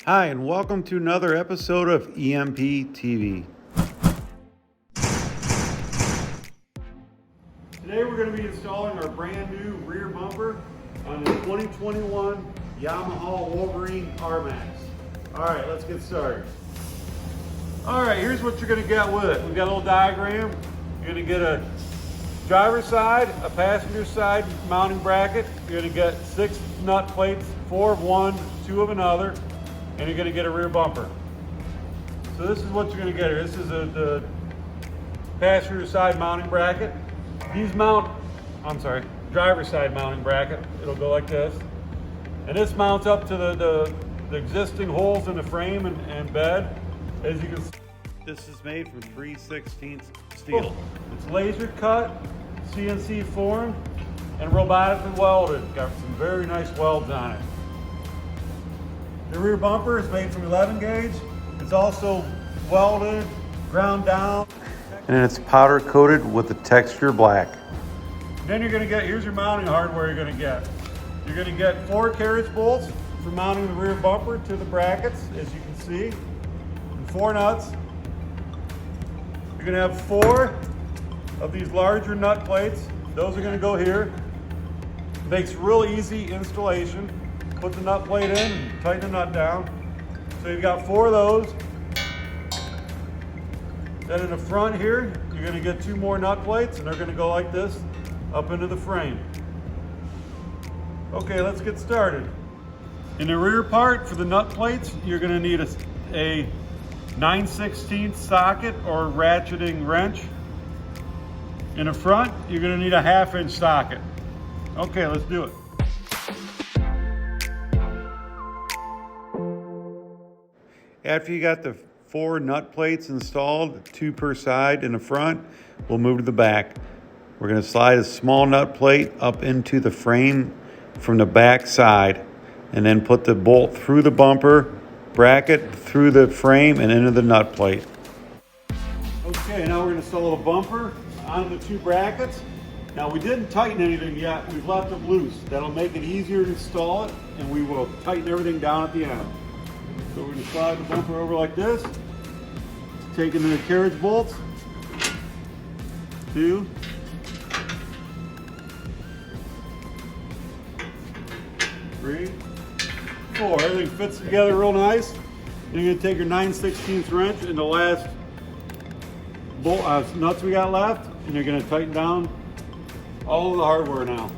Hi, and welcome to another episode of EMP TV. Today we're going to be installing our brand new rear bumper on the 2021 Yamaha Wolverine RMAX. Alright, let's get started. Alright, here's what you're going to get with it. We've got a little diagram. You're going to get a driver's side, a passenger side mounting bracket. You're going to get 6 nut plates, 4 of one, 2 of another, and you're going to get a rear bumper. So this is what you're going to get here. This is the passenger side mounting bracket. Driver's side mounting bracket. It'll go like this. And this mounts up to the existing holes in the frame and bed. As you can see, this is made from 3/16 steel. It's laser cut, CNC formed, and robotically welded. Got some very nice welds on it. The rear bumper is made from 11 gauge. It's also welded, ground down, and it's powder coated with the texture black. Then you're going to get, here's your mounting hardware you're going to get. You're going to get 4 carriage bolts for mounting the rear bumper to the brackets, as you can see, and 4 nuts. You're going to have 4 of these larger nut plates. Those are going to go here. Makes real easy installation. Put the nut plate in and tighten the nut down. So you've got 4 of those. Then in the front here, you're going to get 2 more nut plates, and they're going to go like this up into the frame. Okay, let's get started. In the rear part for the nut plates, you're going to need a 9/16 socket or ratcheting wrench. In the front, you're going to need a 1/2 inch socket. Okay, let's do it. After you got the 4 nut plates installed, 2 per side in the front, we'll move to the back. We're going to slide a small nut plate up into the frame from the back side and then put the bolt through the bumper bracket, through the frame, and into the nut plate. Okay, now we're going to install the bumper onto the 2 brackets. Now we didn't tighten anything yet, we've left it loose. That'll make it easier to install it, and we will tighten everything down at the end. So we're going to slide the bumper over like this. Taking the carriage bolts. 2. 3. 4. Everything fits together real nice. Then you're going to take your 9/16 wrench and the last bolt nuts we got left, and you're going to tighten down all of the hardware now.